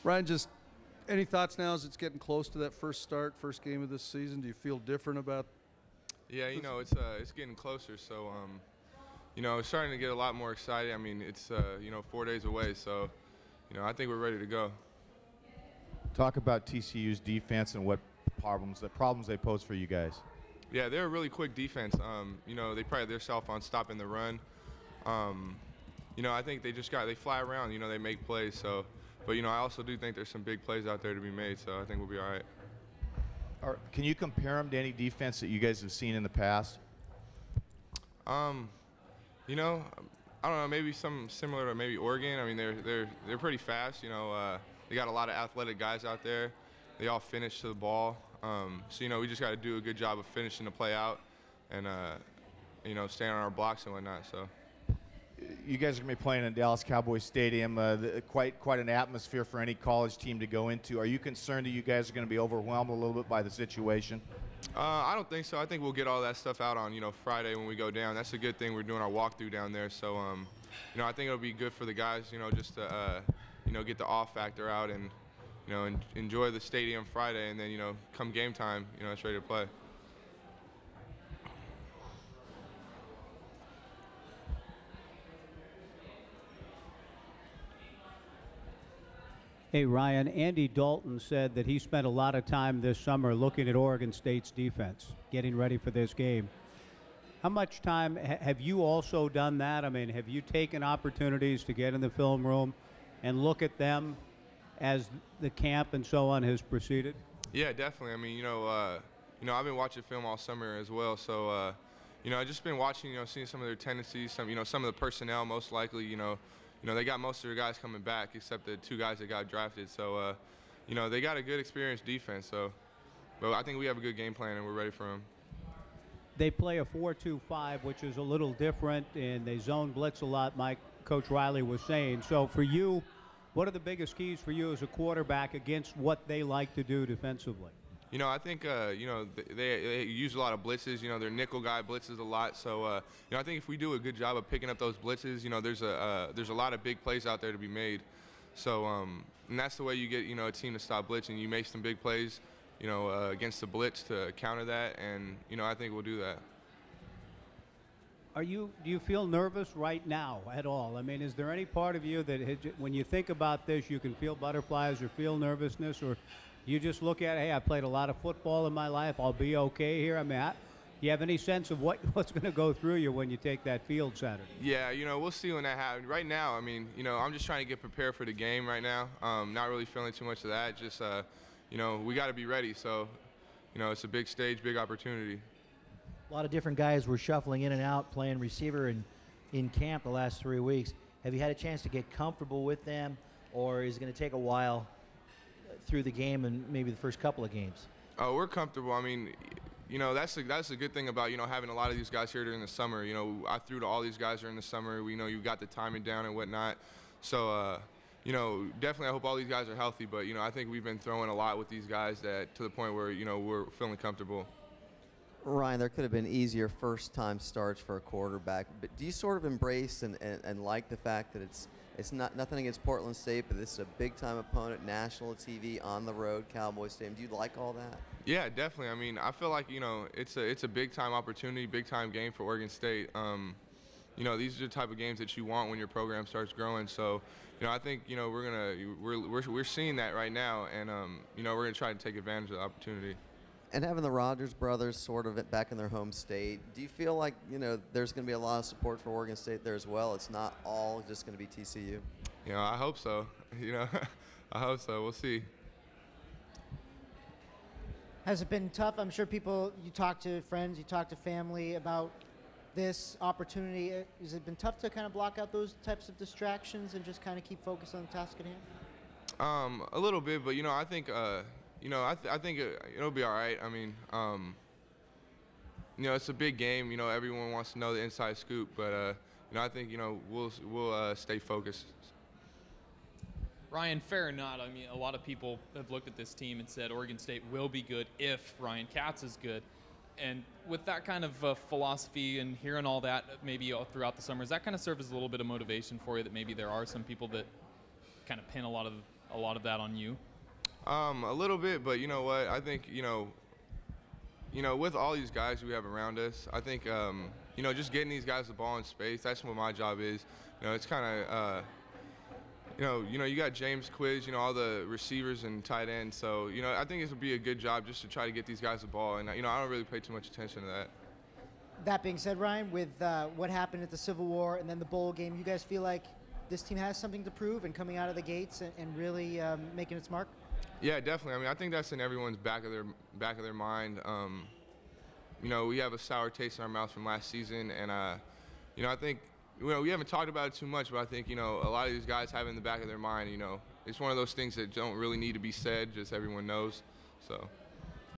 Ryan, just any thoughts now as it's getting close to that first game of this season? Do you feel different about? Yeah, it's getting closer, so it's starting to get a lot more excited. I mean, it's 4 days away, so I think we're ready to go. Talk about TCU's defense and what problems they pose for you guys. Yeah, they're a really quick defense. They pride themselves on stopping the run. I think they fly around. They make plays. So, but I also do think there's some big plays out there to be made. So I think we'll be all right. Can you compare them to any defense that you guys have seen in the past? I don't know. Maybe some similar to maybe Oregon. I mean, they're pretty fast. They got a lot of athletic guys out there. They all finish to the ball. So we just got to do a good job of finishing the play out, and staying on our blocks and whatnot. So. You guys are going to be playing in Dallas Cowboys Stadium, quite an atmosphere for any college team to go into. Are you concerned that you guys are going to be overwhelmed a little bit by the situation? I don't think so. I think we'll get all that stuff out on Friday when we go down. That's a good thing. We're doing our walkthrough down there, so I think it'll be good for the guys, just to get the off factor out and enjoy the stadium Friday, and then come game time, it's ready to play. Hey, Ryan, Andy Dalton said that he spent a lot of time this summer looking at Oregon State's defense, getting ready for this game. How much time have you also done that? I mean, have you taken opportunities to get in the film room and look at them as the camp and so on has proceeded? Yeah, definitely. I mean, I've been watching film all summer as well, so I've just been watching, seeing some of their tendencies, some of the personnel most likely, they got most of their guys coming back except the 2 guys that got drafted. So, they got a good experienced defense. So, but I think we have a good game plan and we're ready for them. They play a 4-2-5, which is a little different, and they zone blitz a lot, Coach Riley was saying. So for you, what are the biggest keys for you as a quarterback against what they like to do defensively? I think, they use a lot of blitzes. Their nickel guy blitzes a lot. So, I think if we do a good job of picking up those blitzes, there's a lot of big plays out there to be made. So, and that's the way you get, a team to stop blitzing. You make some big plays, against the blitz to counter that, and, I think we'll do that. Do you feel nervous right now at all? I mean, is there any part of you that when you think about this, you can feel butterflies or feel nervousness, or you just look at, hey, I played a lot of football in my life, I'll be okay here? I mean, do you have any sense of what's going to go through you when you take that field Saturday? Yeah, we'll see when that happens. Right now, I mean, I'm just trying to get prepared for the game right now. Not really feeling too much of that. Just, we got to be ready. So, it's a big stage, big opportunity. A lot of different guys were shuffling in and out, playing receiver in camp the last 3 weeks. Have you had a chance to get comfortable with them, or is it going to take a while through the game and maybe the first couple of games? Oh, we're comfortable. I mean, that's a good thing about having a lot of these guys here during the summer. I threw to all these guys during the summer. We know you've got the timing down and whatnot. So, definitely I hope all these guys are healthy. But I think we've been throwing a lot with these guys to the point where we're feeling comfortable. Ryan, there could have been easier first-time starts for a quarterback, but do you sort of embrace and like the fact that it's not nothing against Portland State, but this is a big-time opponent, national TV, on the road, Cowboys Stadium? Do you like all that? Yeah, definitely. I mean, I feel like it's a big-time opportunity, big-time game for Oregon State. These are the type of games that you want when your program starts growing. So, I think we're seeing that right now, and we're gonna try to take advantage of the opportunity. And having the Rogers brothers sort of back in their home state, do you feel like, there's going to be a lot of support for Oregon State there as well? It's not all just going to be TCU? I hope so. I hope so. We'll see. Has it been tough? I'm sure you talk to friends, you talk to family about this opportunity. Has it been tough to kind of block out those types of distractions and just kind of keep focused on the task at hand? A little bit, but, I think I think it'll be all right. I mean, it's a big game. Everyone wants to know the inside scoop, but I think we'll stay focused. Ryan, fair or not, I mean, a lot of people have looked at this team and said Oregon State will be good if Ryan Katz is good. And with that kind of philosophy and hearing all that maybe throughout the summer, does that kind of serve as a little bit of motivation for you that maybe there are some people that kind of pin a lot of a lot of that on you? A little bit, but you know what? I think with all these guys we have around us, I think just getting these guys the ball in space. That's what my job is. It's kind of you got James Quiz, all the receivers and tight ends. So I think it would be a good job just to try to get these guys the ball. And I don't really pay too much attention to that. That being said, Ryan, with what happened at the Civil War and then the bowl game, you guys feel like this team has something to prove and coming out of the gates and really making its mark? Yeah, definitely. I mean, I think that's in everyone's back of their mind. We have a sour taste in our mouth from last season, and I think we haven't talked about it too much, but I think a lot of these guys have it in the back of their mind. It's one of those things that don't really need to be said, just everyone knows. So.